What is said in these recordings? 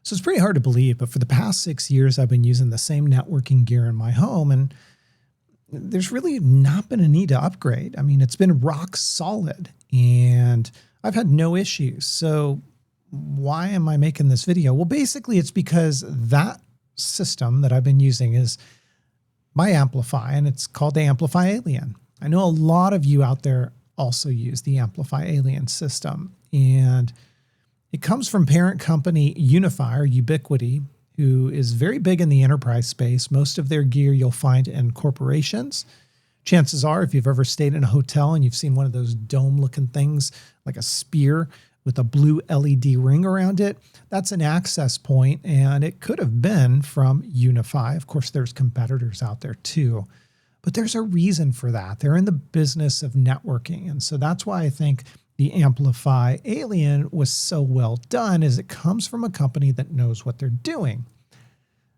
So it's pretty hard to believe, but for the past 6 years, I've been using the same networking gear in my home, and there's really not been a need to upgrade. I mean, it's been rock solid, and I've had no issues. So why am I making this video? Well, basically, it's because that system that I've been using is by AmpliFi, and it's called the AmpliFi Alien. I know a lot of you out there also use the AmpliFi Alien system, and it comes from parent company UniFi, or Ubiquity, who is very big in the enterprise space. Most of their gear you'll find in corporations. Chances are, if you've ever stayed in a hotel and you've seen one of those dome-looking things, like a spear with a blue LED ring around it, that's an access point, and it could have been from UniFi. Of course, there's competitors out there too, but there's a reason for that. They're in the business of networking, and so that's why I think the AmpliFi Alien was so well done, is it comes from a company that knows what they're doing.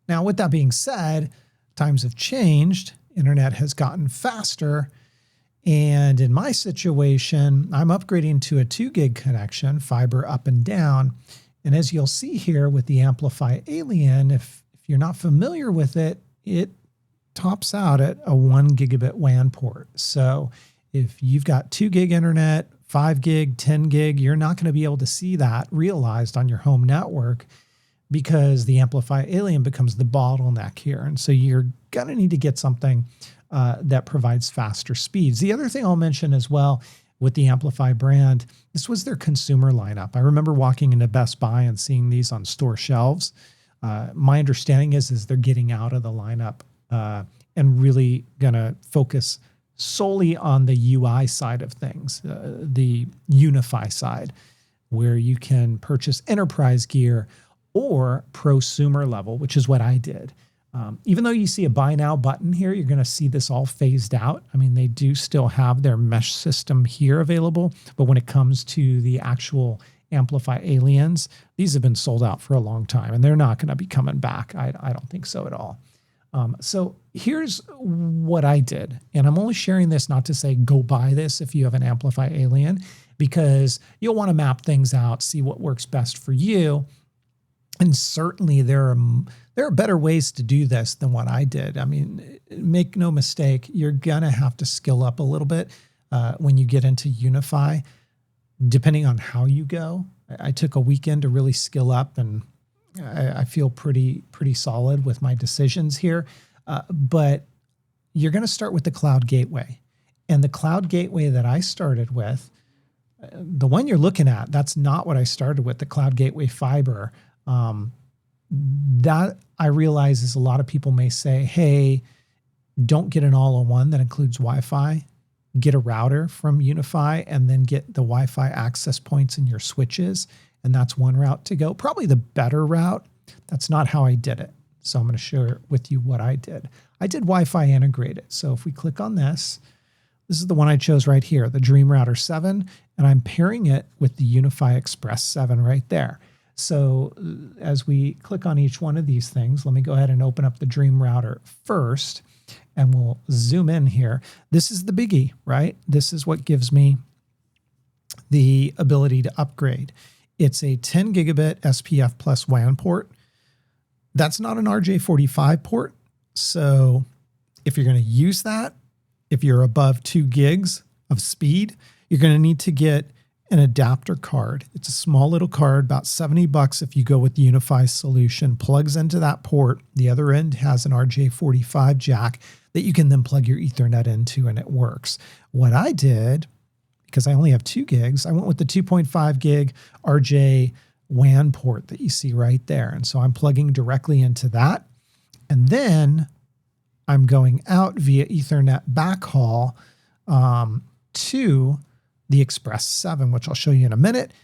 Now, with that being said, times have changed. Internet has gotten faster. And in my situation, I'm upgrading to a 2 gig connection, fiber up and down. And as you'll see here with the AmpliFi Alien, if you're not familiar with it, it tops out at a 1 gigabit WAN port. So if you've got 2 gig internet, 5 gig, 10 gig, you're not going to be able to see that realized on your home network, because the AmpliFi Alien becomes the bottleneck here. And so you're going to need to get something that provides faster speeds. The other thing I'll mention as well with the AmpliFi brand, this was their consumer lineup. I remember walking into Best Buy and seeing these on store shelves. My understanding is they're getting out of the lineup and really going to focus solely on the UI side of things, the UniFi side, where you can purchase enterprise gear or prosumer level, which is what I did. Even though you see a buy now button here, you're going to see this all phased out. I mean, they do still have their mesh system here available, but when it comes to the actual AmpliFi Aliens, these have been sold out for a long time, and they're not going to be coming back. I don't think so at all. So here's what I did, and I'm only sharing this not to say go buy this if you have an AmpliFi Alien, because you'll want to map things out, see what works best for you. And certainly there are better ways to do this than what I did. I mean, make no mistake, you're going to have to skill up a little bit when you get into UniFi, depending on how you go. I took a weekend to really skill up, and I feel pretty solid with my decisions here. But you're going to start with the cloud gateway. And the cloud gateway that I started with, the one you're looking at, that's not what I started with, the cloud gateway fiber. That I realize is a lot of people may say, hey, don't get an all-in-one that includes Wi-Fi. Get a router from UniFi and then get the Wi-Fi access points in your switches. And that's one route to go. Probably the better route. That's not how I did it. So I'm going to share with you what I did. I did Wi-Fi integrated. So if we click on this, this is the one I chose right here, the Dream Router 7, and I'm pairing it with the UniFi Express 7 right there. So as we click on each one of these things, let me go ahead and open up the Dream Router first, and we'll zoom in here. This is the biggie, right? This is what gives me the ability to upgrade. It's a 10 gigabit SPF plus WAN port. That's not an RJ45 port. So if you're going to use that, if you're above 2 gigs of speed, you're going to need to get an adapter card. It's a small little card, about $70 if you go with the UniFi solution, plugs into that port. The other end has an RJ45 jack that you can then plug your Ethernet into, and it works. What I did, because I only have 2 gigs, I went with the 2.5 gig RJ WAN port that you see right there. And so I'm plugging directly into that. And then I'm going out via Ethernet backhaul to the Express 7, which I'll show you in a minute.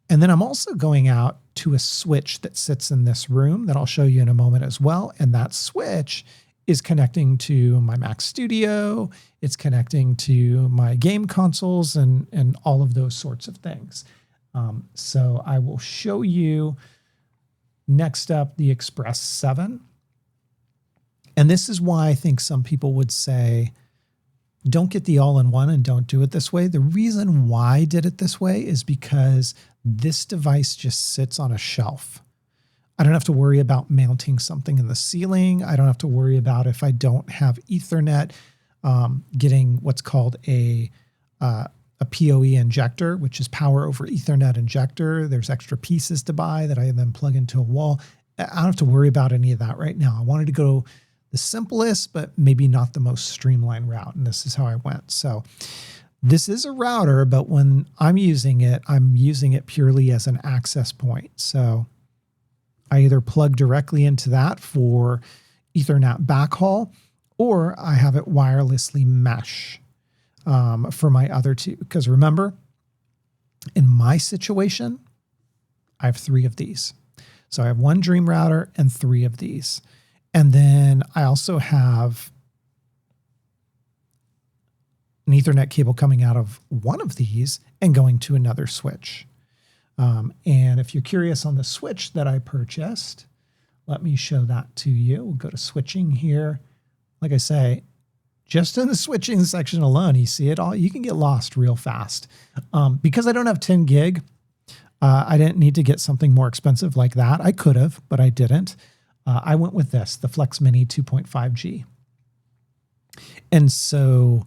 And then I'm also going out to a switch that sits in this room that I'll show you in a moment as well. And that switch is connecting to my Mac Studio. It's connecting to my game consoles and all of those sorts of things. So I will show you next up the Express 7. And this is why I think some people would say, don't get the all-in-one and don't do it this way. The reason why I did it this way is because this device just sits on a shelf. I don't have to worry about mounting something in the ceiling. I don't have to worry about, if I don't have Ethernet, getting what's called a PoE injector, which is power over Ethernet injector. There's extra pieces to buy that I then plug into a wall. I don't have to worry about any of that right now. I wanted to go the simplest, but maybe not the most streamlined route. And this is how I went. So this is a router, but when I'm using it purely as an access point. So I either plug directly into that for Ethernet backhaul, or I have it wirelessly mesh for my other two. Because remember, in my situation, I have 3 of these. So I have 1 Dream router and 3 of these. And then I also have an Ethernet cable coming out of one of these and going to another switch. And if you're curious on the switch that I purchased, let me show that to you. We'll go to switching here. Like I say, just in the switching section alone, you see it all. You can get lost real fast. Because I don't have 10 gig, I didn't need to get something more expensive like that. I could have, but I didn't. I went with this, the Flex Mini 2.5G. And so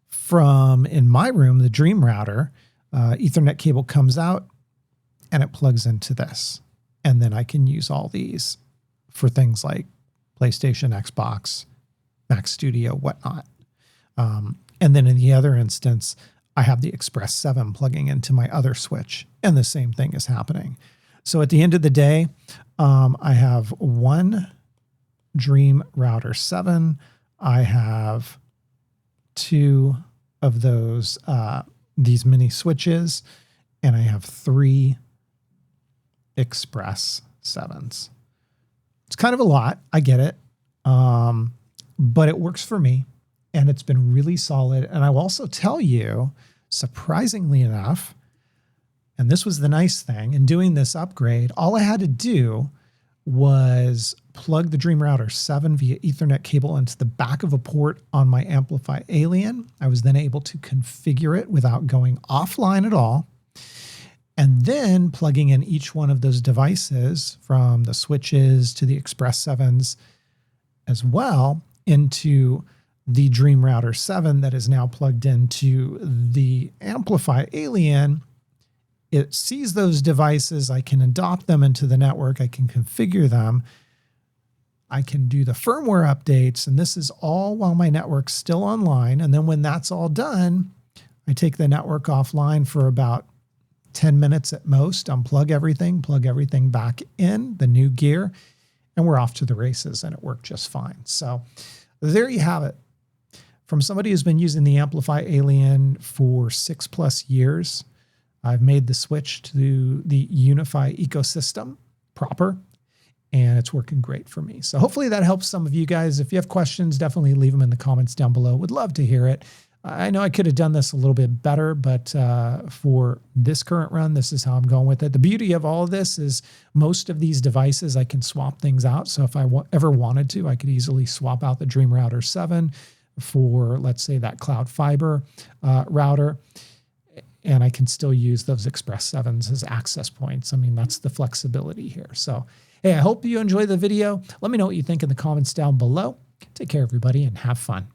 from in my room, the Dream router, Ethernet cable comes out and it plugs into this. And then I can use all these for things like PlayStation, Xbox, Mac Studio, whatnot. And then in the other instance, I have the Express 7 plugging into my other switch, and the same thing is happening. So at the end of the day, I have 1 Dream Router 7. I have 2 of those, these mini switches, and I have 3 Express 7s. It's kind of a lot. I get it. But it works for me, and it's been really solid. And I will also tell you, surprisingly enough, and this was the nice thing, in doing this upgrade, all I had to do was plug the Dream Router 7 via Ethernet cable into the back of a port on my AmpliFi Alien. I was then able to configure it without going offline at all. And then plugging in each one of those devices, from the switches to the Express 7s as well, into the Dream Router 7 that is now plugged into the AmpliFi Alien. It sees those devices. I can adopt them into the network. I can configure them. I can do the firmware updates. And this is all while my network's still online. And then when that's all done, I take the network offline for about 10 minutes at most, unplug everything, plug everything back in, the new gear, and we're off to the races, and it worked just fine. So there you have it. From somebody who's been using the AmpliFi Alien for 6+ years, I've made the switch to the UniFi ecosystem proper, and it's working great for me. So hopefully that helps some of you guys. If you have questions, definitely leave them in the comments down below. Would love to hear it. I know I could have done this a little bit better, but for this current run, this is how I'm going with it. The beauty of all of this is most of these devices, I can swap things out. So if I ever wanted to, I could easily swap out the Dream Router 7 for, let's say, that Cloud Fiber router. And I can still use those Express 7s as access points. I mean, that's the flexibility here. So, hey, I hope you enjoy the video. Let me know what you think in the comments down below. Take care, everybody, and have fun.